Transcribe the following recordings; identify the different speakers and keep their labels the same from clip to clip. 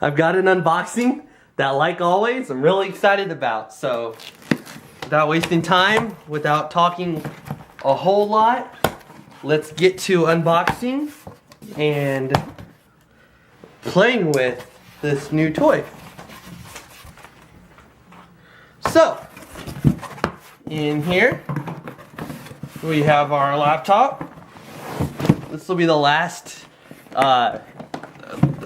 Speaker 1: I've got an unboxing that, like always, I'm really excited about. So, without wasting time, without talking a whole lot, let's get to unboxing and playing with this new toy. So, in here, we have our laptop. This will be the last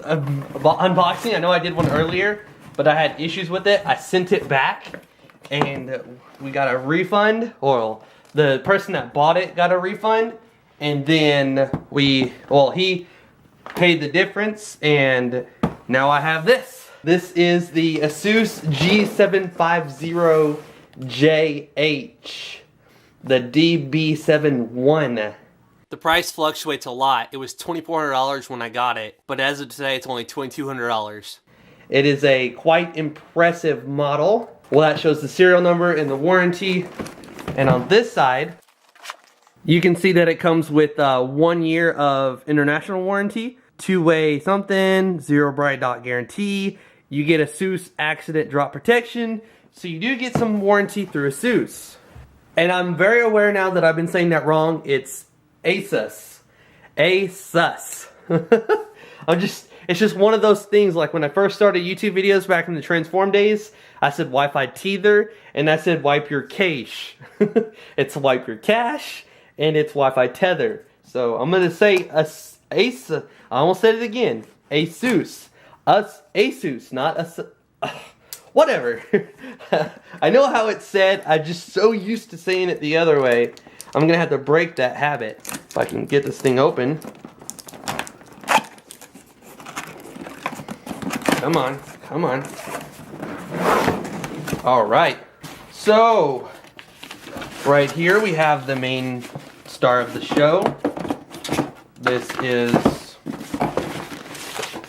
Speaker 1: unboxing. I know I did one earlier, but I had issues with it. I sent it back, and we got a refund. Or the person that bought it got a refund, and then he paid the difference, and now I have this. This is the ASUS G750JH, the DB71. The price fluctuates a lot. It was $2,400 when I got it, but as of today, it's only $2,200. It is a quite impressive model. Well, that shows the serial number and the warranty. And on this side, you can see that it comes with 1 year of international warranty, two-way something, zero bright dot guarantee. You get ASUS accident drop protection, so you do get some warranty through ASUS. And I'm very aware now that I've been saying that wrong. It's ASUS. ASUS. It's just one of those things, like when I first started YouTube videos back in the Transform days, I said Wi-Fi tether, and I said wipe your cache. It's wipe your cache, and it's Wi-Fi tether. So I'm going to say ASUS. I almost said it again. ASUS. ASUS, not ASUS. Whatever. I know how it's said. I'm just so used to saying it the other way. I'm going to have to break that habit. If I can get this thing open. Come on. Come on. Alright. So, right here we have the main star of the show. This is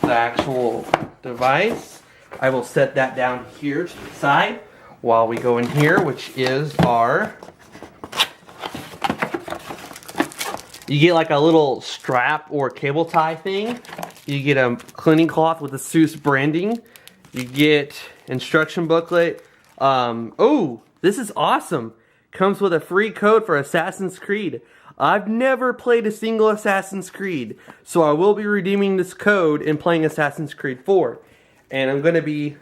Speaker 1: the actual device. I will set that down here to the side while we go in here, which is our... You get like a little strap or cable tie thing. You get a cleaning cloth with ASUS branding. You get instruction booklet. Oh, this is awesome. Comes with a free code for Assassin's Creed. I've never played a single Assassin's Creed, so I will be redeeming this code and playing Assassin's Creed 4. And I'm gonna be...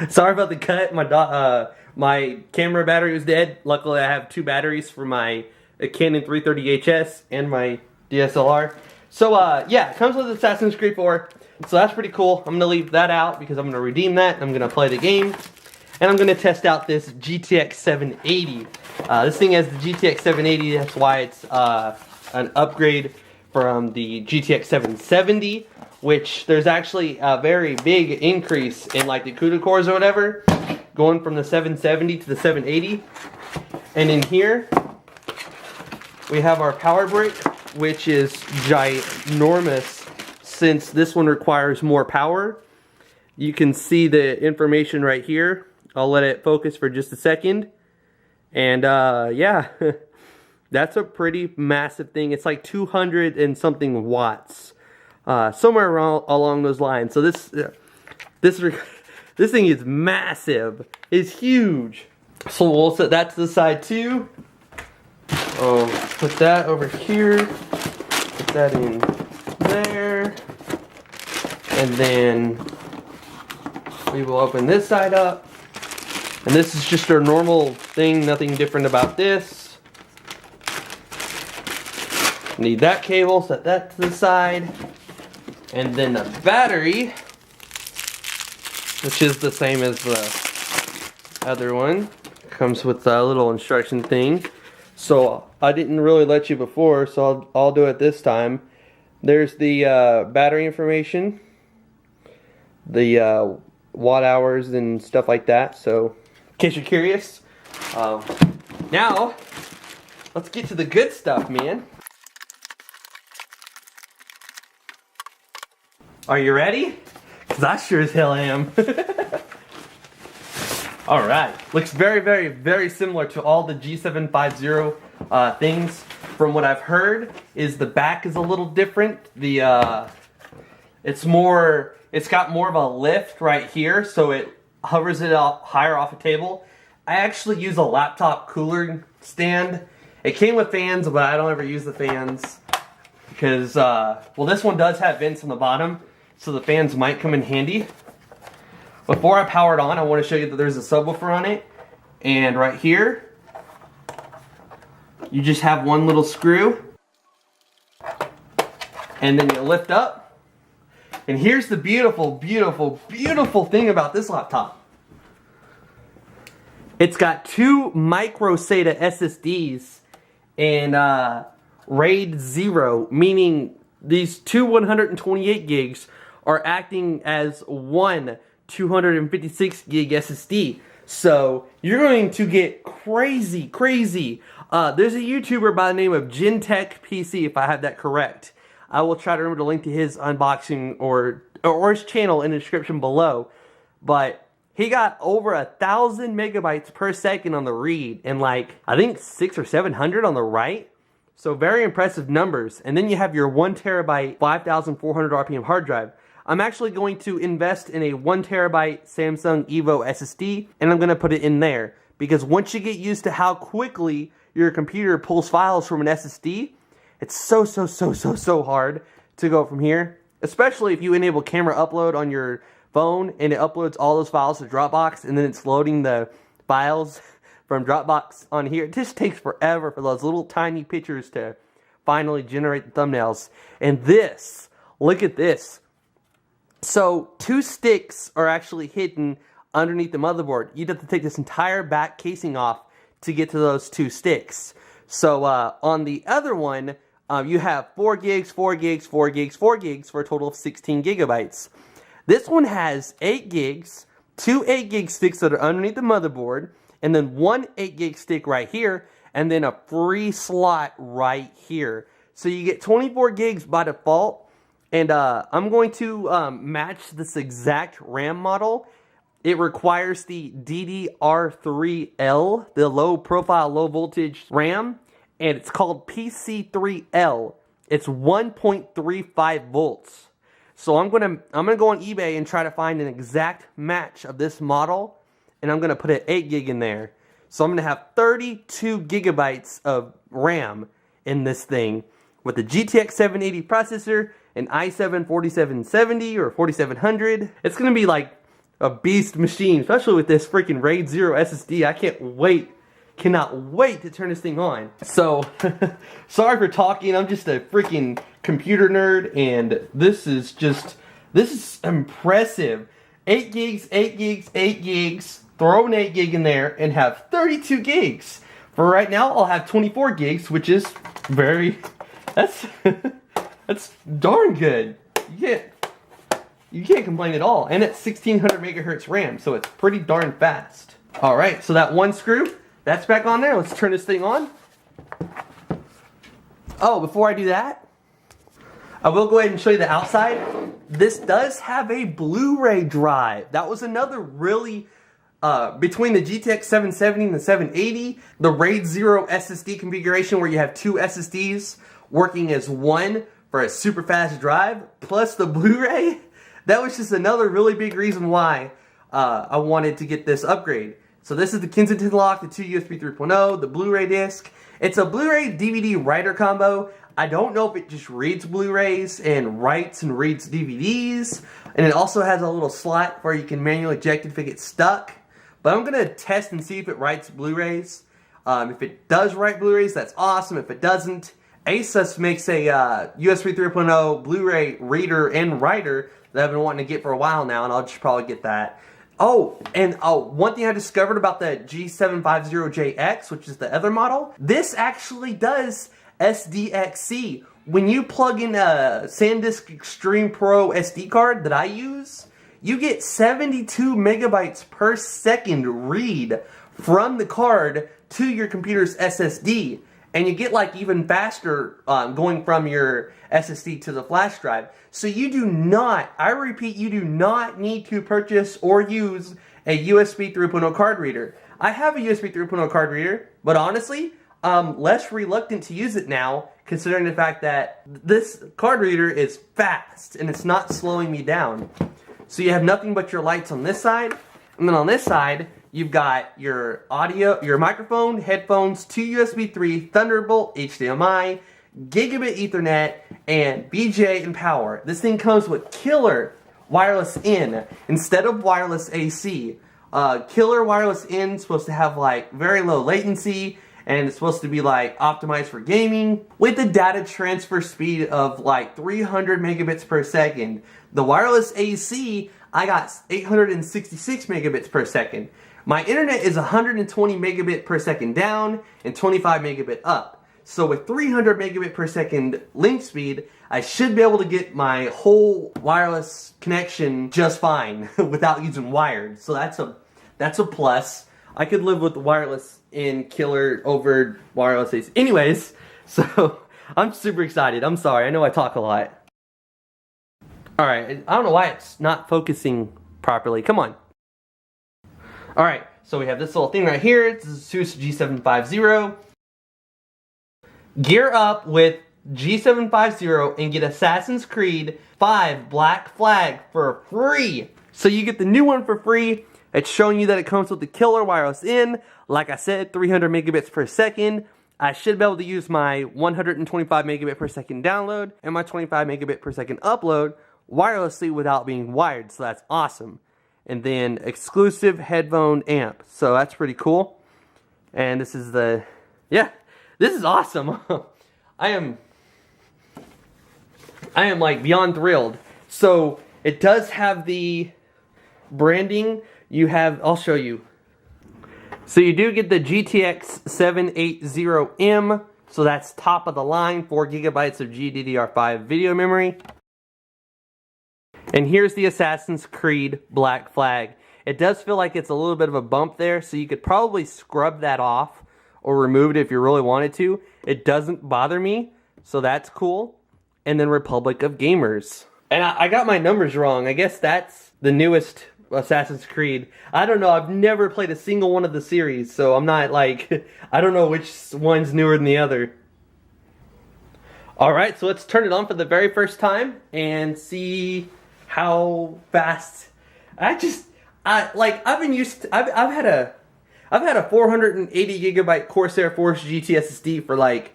Speaker 1: Sorry about the cut. My camera battery was dead. Luckily, I have 2 batteries for my Canon 330HS and my DSLR. So, yeah, it comes with Assassin's Creed 4. So that's pretty cool. I'm gonna leave that out because I'm gonna redeem that. I'm gonna play the game. And I'm going to test out this GTX 780. This thing has the GTX 780, that's why it's an upgrade from the GTX 770, which there's actually a very big increase in like the CUDA cores or whatever, going from the 770 to the 780. And in here, we have our power brick, which is ginormous since this one requires more power. You can see the information right here. I'll let it focus for just a second. And yeah, that's a pretty massive thing. It's like 200 and something watts. Somewhere around along those lines. So this thing is massive. It's huge. So we'll set that to the side too. Put that over here. Put that in there. And then we will open this side up. And this is just our normal thing, nothing different about this. Need that cable, set that to the side. And then the battery, which is the same as the other one, comes with a little instruction thing. So I didn't really let you before, so I'll do it this time. There's the battery information, the watt hours and stuff like that. So in case you're curious. Now, let's get to the good stuff, man. Are you ready? Because I sure as hell am. Alright. Looks very, very, very similar to all the G750 things. From what I've heard, is the back is a little different. It's more It's got more of a lift right here, so it hovers it up higher off a table. I actually use a laptop cooler stand. It came with fans, but I don't ever use the fans because, well, this one does have vents on the bottom, so the fans might come in handy. Before I power it on, I want to show you that there's a subwoofer on it. And right here, you just have one little screw. And then you lift up. And here's the beautiful, beautiful, beautiful thing about this laptop. It's got two micro SATA SSDs and RAID 0, meaning these two 128 gigs are acting as one 256 gig SSD. So you're going to get crazy, crazy. There's a YouTuber by the name of Gentech PC, if I have that correct. I will try to remember to link to his unboxing or his channel in the description below. But he got over 1,000 megabytes per second on the read and like, I think 600 or 700 on the write. So very impressive numbers. And then you have your 1 terabyte, 5,400 RPM hard drive. I'm actually going to invest in a 1 terabyte Samsung Evo SSD, and I'm going to put it in there. Because once you get used to how quickly your computer pulls files from an SSD, it's so hard to go from here. Especially if you enable camera upload on your phone, and it uploads all those files to Dropbox, and then it's loading the files from Dropbox on here. It just takes forever for those little tiny pictures to finally generate the thumbnails. And this, look at this. So 2 sticks are actually hidden underneath the motherboard. You'd have to take this entire back casing off to get to those 2 sticks. So on the other one, you have 4 gigs, 4 gigs, 4 gigs, 4 gigs for a total of 16 gigabytes. This one has 8 gigs, 2 8 gig sticks that are underneath the motherboard, and then 1 8 gig stick right here, and then a free slot right here. So you get 24 gigs by default. And I'm going to match this exact RAM model. It requires the DDR3L, the low profile, low voltage RAM. And it's called PC3L. It's 1.35 volts. So I'm gonna go on eBay and try to find an exact match of this model. And I'm gonna put an 8 gig in there. So I'm gonna have 32 gigabytes of RAM in this thing with the GTX 780 processor, an i7 4770 or 4700. It's gonna be like a beast machine, especially with this freaking RAID 0 SSD. I cannot wait to turn this thing on. So, sorry for talking, I'm just a freaking computer nerd, and this is impressive. 8 gigs, 8 gigs, 8 gigs, throw an 8 gig in there, and have 32 gigs. For right now, I'll have 24 gigs, which is that's darn good. You can't complain at all. And it's 1600 megahertz RAM, so it's pretty darn fast. Alright, so that one screw, that's back on there. Let's turn this thing on. Oh, before I do that, I will go ahead and show you the outside. This does have a Blu-ray drive. That was another really, between the GTX 770 and the 780, the RAID 0 SSD configuration where you have 2 SSDs working as one for a super fast drive, plus the Blu-ray, that was just another really big reason why I wanted to get this upgrade. So this is the Kensington lock, the 2 USB 3.0, the Blu-ray disc. It's a Blu-ray DVD writer combo. I don't know if it just reads Blu-rays and writes and reads DVDs. And it also has a little slot where you can manually eject it if it gets stuck. But I'm going to test and see if it writes Blu-rays. If it does write Blu-rays, that's awesome. If it doesn't, ASUS makes a USB 3.0 Blu-ray reader and writer that I've been wanting to get for a while now, and I'll just probably get that. Oh, and one thing I discovered about the G750JX, which is the other model, this actually does SDXC. When you plug in a SanDisk Extreme Pro SD card that I use, you get 72 megabytes per second read from the card to your computer's SSD. And you get like even faster going from your SSD to the flash drive. So you do not, I repeat, you do not need to purchase or use a USB 3.0 card reader. I have a USB 3.0 card reader, but honestly, I'm less reluctant to use it now, considering the fact that this card reader is fast and it's not slowing me down. So you have nothing but your lights on this side, and then on this side, you've got your audio, your microphone, headphones, 2 USB 3, Thunderbolt, HDMI, Gigabit Ethernet, and BJ and power. This thing comes with killer wireless in instead of wireless AC. Killer wireless in supposed to have like very low latency, and it's supposed to be like optimized for gaming with a data transfer speed of like 300 megabits per second. The wireless AC, I got 866 megabits per second. My internet is 120 megabit per second down and 25 megabit up. So with 300 megabit per second link speed, I should be able to get my whole wireless connection just fine without using wired. So that's a plus. I could live with the wireless in killer over wireless AC. Anyways, so I'm super excited. I'm sorry, I know I talk a lot. Alright, I don't know why it's not focusing properly. Come on. Alright, so we have this little thing right here. It's ASUS G750. Gear up with G750 and get Assassin's Creed 5 Black Flag for free. So you get the new one for free. It's showing you that it comes with the killer wireless in. Like I said, 300 megabits per second. I should be able to use my 125 megabit per second download and my 25 megabit per second upload wirelessly without being wired. So that's awesome. And then exclusive headphone amp. So that's pretty cool. And this is the, yeah, this is awesome. I am like beyond thrilled. So it does have the branding. You have, I'll show you. So you do get the GTX 780M. So that's top of the line, 4 gigabytes of GDDR5 video memory. And here's the Assassin's Creed Black Flag. It does feel like it's a little bit of a bump there, so you could probably scrub that off or remove it if you really wanted to. It doesn't bother me, so that's cool. And then Republic of Gamers. And I got my numbers wrong. I guess that's the newest Assassin's Creed. I don't know, I've never played a single one of the series, so I'm not like, I don't know which one's newer than the other. Alright, so let's turn it on for the very first time and see how fast. I've had a 480 gigabyte Corsair Force GT SSD for like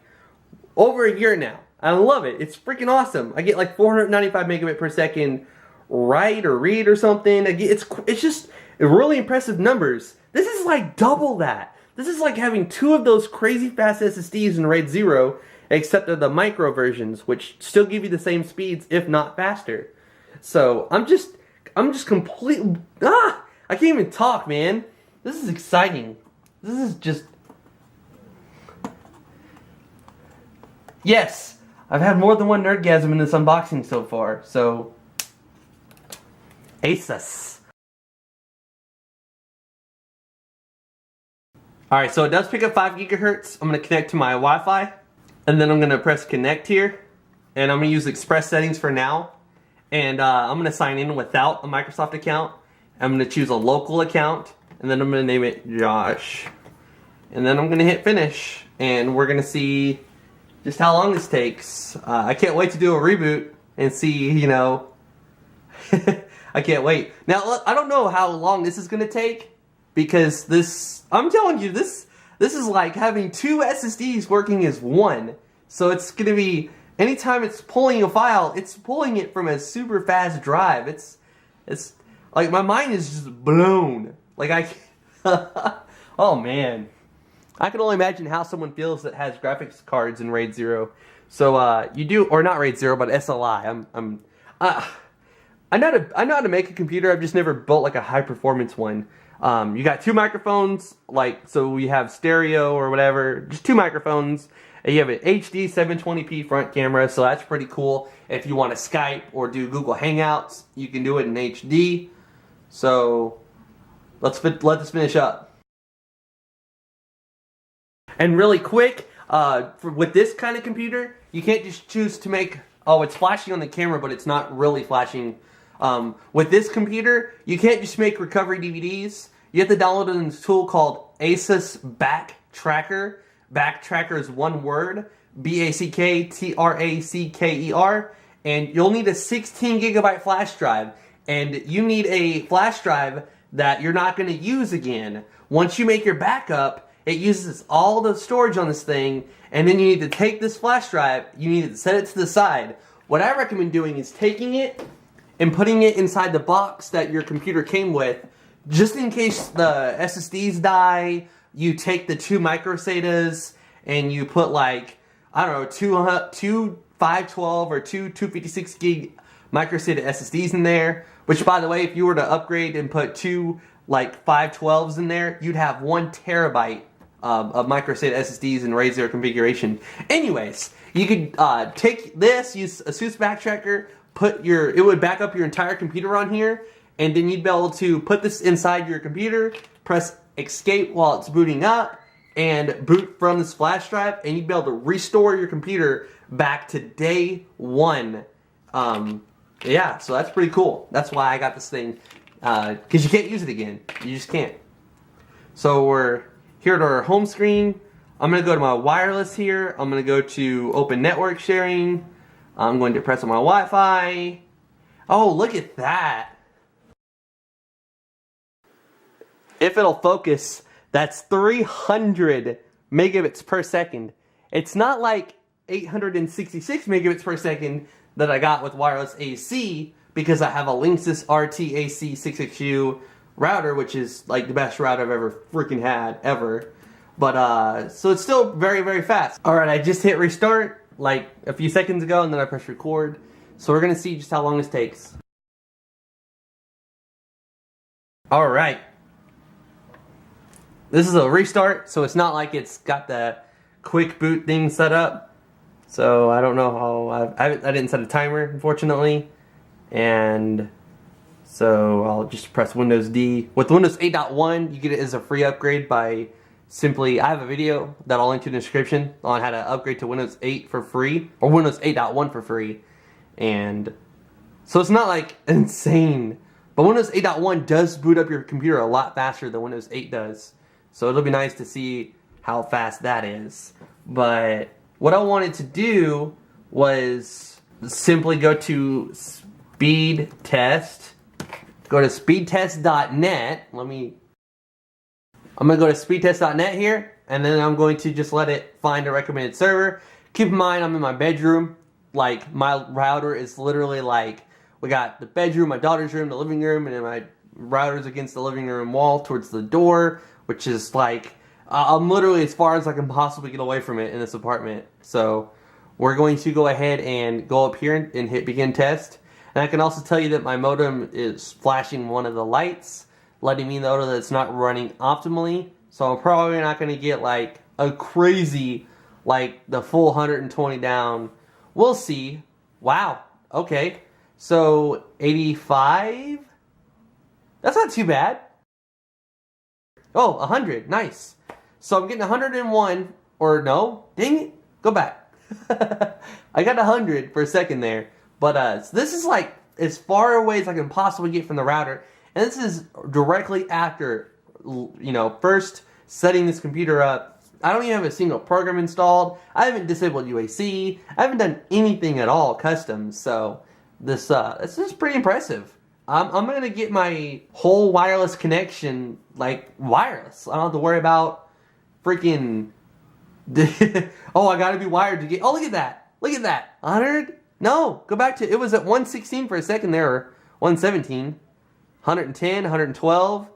Speaker 1: over a year now. I love it. It's freaking awesome. I get like 495 megabit per second write or read or something. It's just really impressive numbers. This is like double that. This is like having 2 of those crazy fast SSDs in RAID 0, except they're the micro versions, which still give you the same speeds, if not faster. So I'm just completely, I can't even talk, man. This is exciting. This is just, yes, I've had more than one nerdgasm in this unboxing so far. So ASUS. Alright, so it does pick up 5 gigahertz. I'm going to connect to my Wi-Fi. And then I'm going to press connect here. And I'm going to use express settings for now. And I'm going to sign in without a Microsoft account. I'm going to choose a local account. And then I'm going to name it Josh. And then I'm going to hit finish. And we're going to see just how long this takes. I can't wait to do a reboot and see, you know. I can't wait. Now, I don't know how long this is going to take, because this, I'm telling you, this is like having 2 SSDs working as one. So it's going to be, anytime it's pulling a file, it's pulling it from a super fast drive. It's like, my mind is just blown. Like, oh man. I can only imagine how someone feels that has graphics cards in RAID 0. So, you do, or not RAID 0, but SLI. I know how to make a computer. I've just never built like a high performance one. You got 2 microphones, like, so we have stereo or whatever, just 2 microphones. And you have an HD 720p front camera, so that's pretty cool. If you want to Skype or do Google Hangouts, you can do it in HD. So let this finish up. And really quick, with this kind of computer, you can't just choose to make, oh, it's flashing on the camera, but it's not really flashing. With this computer, you can't just make recovery DVDs. You have to download a tool called ASUS Backtracker. Backtracker is one word, Backtracker, and you'll need a 16 gigabyte flash drive. and you need a flash drive that you're not going to use again. Once you make your backup, it uses all the storage on this thing, and then you need to take this flash drive, you need to set it to the side. What I recommend doing is taking it and putting it inside the box that your computer came with, just in case the SSDs die. You take the 2 micro SATAs and you put like, I don't know, two 512 or two 256 gig micro SATA SSDs in there. Which, by the way, if you were to upgrade and put 2 like 512s in there, you'd have 1 terabyte of micro SATA SSDs and raise their configuration. Anyways, you could take this, use ASUS Backtracker, it would back up your entire computer on here, and then you'd be able to put this inside your computer, press escape while it's booting up, and boot from this flash drive, and you'd be able to restore your computer back to day 1. Yeah, so that's pretty cool. That's why I got this thing, because you can't use it again. You just can't. So we're here at our home screen. I'm going to go to my wireless here. I'm going to go to open network sharing. I'm going to press on my Wi-Fi. Oh, look at that. If it'll focus, that's 300 megabits per second. It's not like 866 megabits per second that I got with wireless AC, because I have a Linksys RT-AC6XU router, which is like the best router I've ever freaking had, ever. But, so it's still very, very fast. Alright, I just hit restart like a few seconds ago, and then I pressed record. So we're going to see just how long this takes. Alright. This is a restart, so it's not like it's got the quick boot thing set up. So I don't know how, I didn't set a timer, unfortunately. And so I'll just press Windows D. With Windows 8.1, you get it as a free upgrade by simply, I have a video that I'll link to in the description on how to upgrade to Windows 8 for free, or Windows 8.1 for free. And so it's not like insane, but Windows 8.1 does boot up your computer a lot faster than Windows 8 does. So it'll be nice to see how fast that is. But what I wanted to do was simply go to speed test. Go to speedtest.net. I'm going to go to speedtest.net here, and then I'm going to just let it find a recommended server. Keep in mind, I'm in my bedroom. Like, my router is literally like, we got the bedroom, my daughter's room, the living room, and then my router's against the living room wall towards the door, which is like, I'm literally as far as I can possibly get away from it in this apartment. So we're going to go ahead and go up here and hit begin test. And I can also tell you that my modem is flashing one of the lights, letting me know that it's not running optimally. So I'm probably not going to get like a crazy, like the full 120 down. We'll see. Wow. Okay. So 85? That's not too bad. Oh, 100. Nice. So I'm getting 101, or no, dang it, go back. I got 100 for a second there. But so this is like as far away as I can possibly get from the router. And this is directly after, you know, first setting this computer up. I don't even have a single program installed. I haven't disabled UAC. I haven't done anything at all custom. So this is pretty impressive. I'm going to get my whole wireless connection, like, wireless. I don't have to worry about freaking... oh, I got to be wired to get... Oh, look at that. Look at that. 100? No, go back to... It was at 116 for a second there, or 117. 110, 112.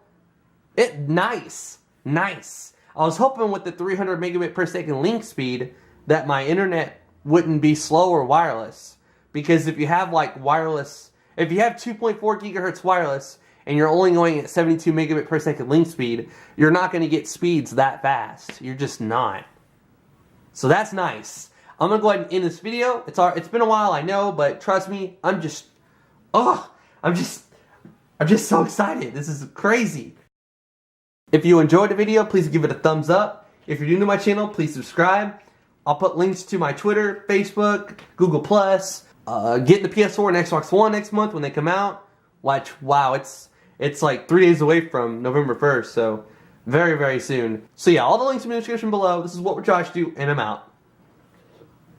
Speaker 1: Nice. Nice. I was hoping with the 300 megabit per second link speed that my internet wouldn't be slow or wireless. Because if you have like wireless... If you have 2.4 gigahertz wireless and you're only going at 72 megabit per second link speed, you're not going to get speeds that fast. You're just not. So that's nice. I'm going to go ahead and end this video. It's been a while, I know, but trust me, I'm just so excited. This is crazy. If you enjoyed the video, please give it a thumbs up. If you're new to my channel, please subscribe. I'll put links to my Twitter, Facebook, Google+. Getting the PS4 and Xbox One next month when they come out. Wow, it's like 3 days away from November 1st, so very, very soon. So yeah, all the links in the description below. This is What Would Josh Do, and I'm out.